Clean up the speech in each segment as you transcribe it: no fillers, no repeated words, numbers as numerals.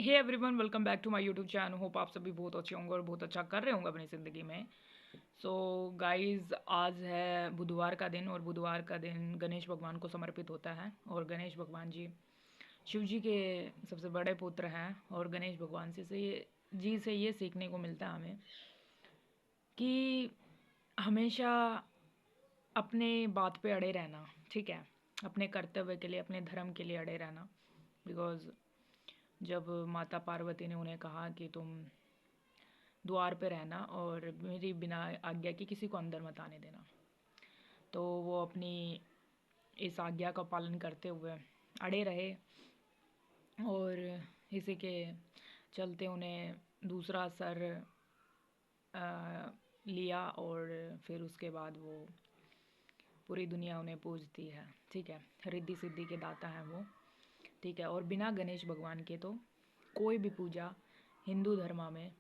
Hey everyone, welcome back to my YouTube channel. Hope आप सभी बहुत अच्छे होंगे और बहुत अच्छा कर रहे होंगे अपनी ज़िंदगी में। सो गाइस, आज है बुधवार का दिन और बुधवार का दिन गणेश भगवान को समर्पित होता है। और गणेश भगवान जी शिव जी के सबसे बड़े पुत्र हैं। और गणेश भगवान से ये सीखने को मिलता है हमें कि हमेशा अपने बात पे अड़े रहना, ठीक है। अपने कर्तव्य के लिए, अपने धर्म के लिए अड़े रहना। बिकॉज जब माता पार्वती ने उन्हें कहा कि तुम द्वार पे रहना और मेरी बिना आज्ञा के किसी को अंदर मत आने देना, तो वो अपनी इस आज्ञा का पालन करते हुए अड़े रहे। और इसी के चलते उन्हें दूसरा सर लिया और फिर उसके बाद वो पूरी दुनिया उन्हें पूजती है, ठीक है। रिद्धि सिद्धि के दाता हैं वो, ठीक है। और बिना गणेश भगवान के तो कोई भी पूजा हिंदू धर्म में,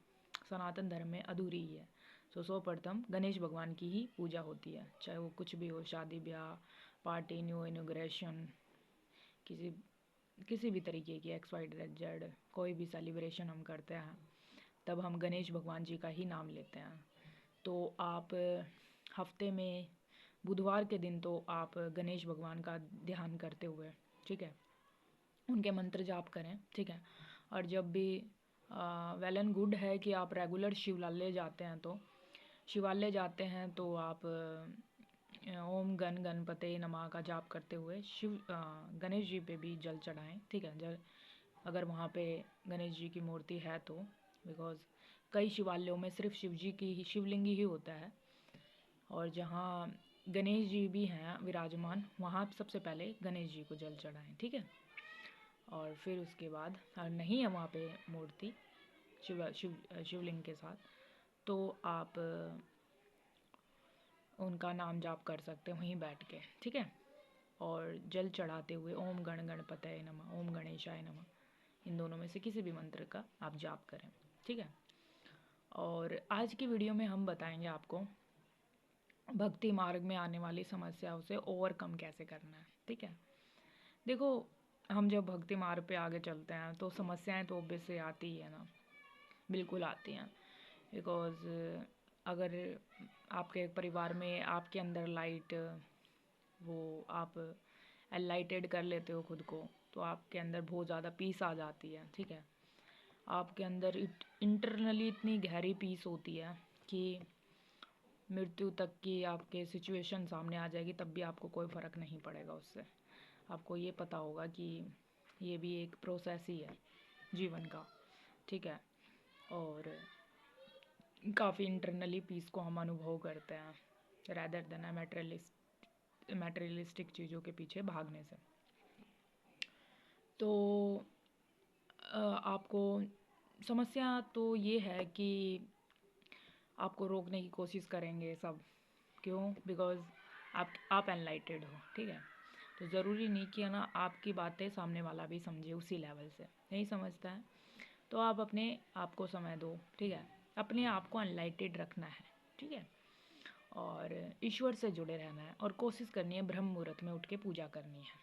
सनातन धर्म में अधूरी ही है। सो सर्वप्रथम गणेश भगवान की ही पूजा होती है, चाहे वो कुछ भी हो, शादी ब्याह, पार्टी, न्यू इनॉग्रेशन, किसी किसी भी तरीके की XYZ कोई भी सेलिब्रेशन हम करते हैं, तब हम गणेश भगवान जी का ही नाम लेते हैं। तो आप हफ्ते में बुधवार के दिन तो आप गणेश भगवान का ध्यान करते हुए, ठीक है, उनके मंत्र जाप करें, ठीक है। और जब भी वेल एंड गुड है कि आप रेगुलर शिवालय जाते हैं, तो शिवालय जाते हैं तो आप ओम गण गणपते नमः का जाप करते हुए गणेश जी पे भी जल चढ़ाएं, ठीक है। जल अगर वहाँ पे गणेश जी की मूर्ति है तो, बिकॉज़ कई शिवालयों में सिर्फ शिव जी की ही शिवलिंग ही होता है। और जहाँ गणेश जी भी हैं विराजमान, वहाँ सबसे पहले गणेश जी को जल चढ़ाएं, ठीक है। और फिर उसके बाद अगर नहीं है वहाँ पे मूर्ति शिवलिंग के साथ, तो आप उनका नाम जाप कर सकते हैं वहीं बैठ के, ठीक है। और जल चढ़ाते हुए ओम गण गणपतये नमः, ओम गणेशाय नमः, इन दोनों में से किसी भी मंत्र का आप जाप करें, ठीक है। और आज की वीडियो में हम बताएंगे आपको भक्ति मार्ग में आने वाली समस्याओं से ओवरकम कैसे करना है, ठीक है। देखो, हम जब भक्ति मार्ग पे आगे चलते हैं तो समस्याएं तो ऑब्वियसली आती ही है ना, बिल्कुल आती हैं। बिकॉज़ अगर आपके परिवार में आपके अंदर लाइट, वो आप एनलाइटेड कर लेते हो खुद को, तो आपके अंदर बहुत ज़्यादा पीस आ जाती है, ठीक है। आपके अंदर इंटरनली इतनी गहरी पीस होती है कि मृत्यु तक की आपके सिचुएशन सामने आ जाएगी, तब भी आपको कोई फ़र्क नहीं पड़ेगा उससे। आपको ये पता होगा कि ये भी एक प्रोसेस ही है जीवन का, ठीक है। और काफ़ी इंटरनली पीस को हम अनुभव करते हैं रैदर देन मैटेरियलिस्टिक चीज़ों के पीछे भागने से। तो आपको समस्या तो ये है कि आपको रोकने की कोशिश करेंगे सब। क्यों? बिकॉज़ आप एनलाइटेड हो, ठीक है। तो ज़रूरी नहीं कि है ना आपकी बातें सामने वाला भी समझे उसी लेवल से। नहीं समझता है तो आप अपने आप को समय दो, ठीक है। अपने आप को अनलाइटेड रखना है, ठीक है। और ईश्वर से जुड़े रहना है और कोशिश करनी है ब्रह्म मुहूर्त में उठ के पूजा करनी है।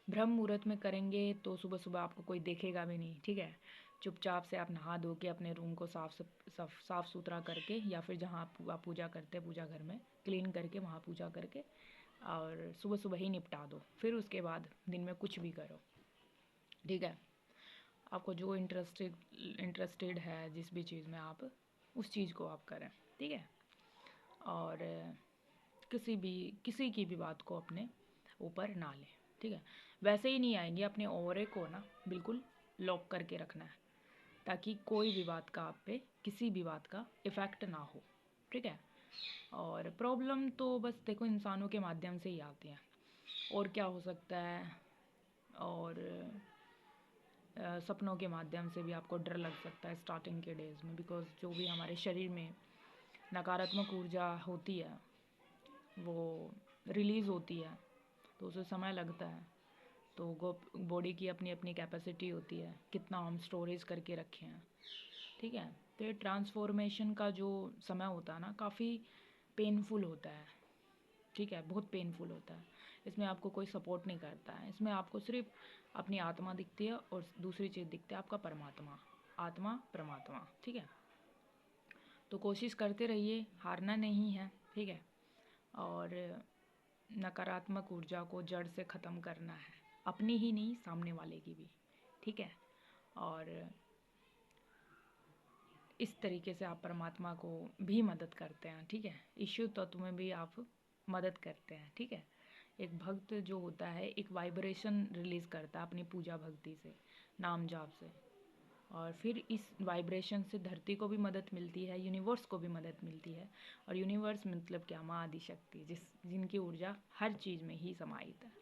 ब्रह्म मुहूर्त में करेंगे तो सुबह सुबह आपको कोई देखेगा भी नहीं, ठीक है। चुपचाप से आप नहा धो के अपने रूम को साफ सुथरा करके, या फिर जहाँ आप पूजा करते हैं पूजा घर में क्लीन करके वहाँ पूजा करके, और सुबह सुबह ही निपटा दो। फिर उसके बाद दिन में कुछ भी करो, ठीक है। आपको जो इंटरेस्टेड है जिस भी चीज़ में, आप उस चीज़ को आप करें, ठीक है। और किसी की भी बात को अपने ऊपर ना लें, ठीक है। वैसे ही नहीं आएंगे, अपने ओरे को ना बिल्कुल लॉक करके रखना है, ताकि कोई भी बात का आप पे किसी भी बात का इफ़ेक्ट ना हो, ठीक है। और प्रॉब्लम तो बस देखो इंसानों के माध्यम से ही आती हैं, और क्या हो सकता है। और सपनों के माध्यम से भी आपको डर लग सकता है स्टार्टिंग के डेज़ में, बिकॉज़ जो भी हमारे शरीर में नकारात्मक ऊर्जा होती है वो रिलीज़ होती है, तो उसे समय लगता है। तो बॉडी की अपनी अपनी कैपेसिटी होती है, कितना हम स्टोरेज करके रखे हैं, ठीक है। तो ये ट्रांसफॉर्मेशन का जो समय होता है ना, काफ़ी पेनफुल होता है, ठीक है, बहुत पेनफुल होता है। इसमें आपको कोई सपोर्ट नहीं करता है। इसमें आपको सिर्फ अपनी आत्मा दिखती है और दूसरी चीज़ दिखती है आपका परमात्मा, आत्मा परमात्मा, ठीक है। तो कोशिश करते रहिए, हारना नहीं है, ठीक है। और नकारात्मक ऊर्जा को जड़ से ख़त्म करना है, अपनी ही नहीं सामने वाले की भी, ठीक है। और इस तरीके से आप परमात्मा को भी मदद करते हैं, ठीक है। ईश्वर तत्व में भी आप मदद करते हैं, ठीक है। एक भक्त जो होता है एक वाइब्रेशन रिलीज़ करता है अपनी पूजा भक्ति से, नाम जाप से, और फिर इस वाइब्रेशन से धरती को भी मदद मिलती है, यूनिवर्स को भी मदद मिलती है। और यूनिवर्स मतलब क्या, माँ आदि शक्ति, जिनकी ऊर्जा हर चीज़ में ही समाहित है।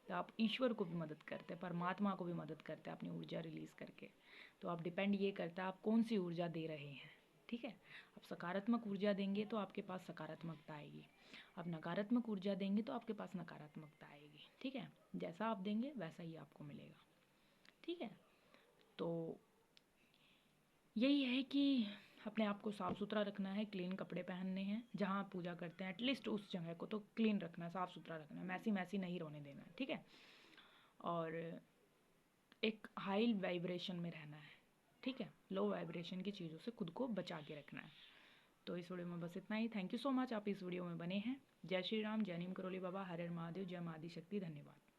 तो आप ईश्वर को भी मदद करते हैं, परमात्मा को भी मदद करते हैं अपनी ऊर्जा रिलीज़ करके। तो आप डिपेंड ये करता है आप कौन सी ऊर्जा दे रहे हैं, ठीक है। आप सकारात्मक ऊर्जा देंगे तो आपके पास सकारात्मकता आएगी, आप नकारात्मक ऊर्जा देंगे तो आपके पास नकारात्मकता आएगी, ठीक है। जैसा आप देंगे वैसा ही आपको मिलेगा, ठीक है। तो यही है कि अपने आप को साफ़ सुथरा रखना है, क्लीन कपड़े पहनने हैं, जहाँ आप पूजा करते हैं एटलीस्ट उस जगह को तो क्लीन रखना है, साफ़ सुथरा रखना है, मैसी मैसी नहीं रहने देना है, ठीक है। और एक हाई वाइब्रेशन में रहना है, ठीक है। लो वाइब्रेशन की चीज़ों से खुद को बचा के रखना है। तो इस वीडियो में बस इतना ही। थैंक यू सो मच, आप इस वीडियो में बने हैं। जय श्री राम, जय नीम करोली बाबा, हर हर महादेव, जय माँ आदि शक्ति, धन्यवाद।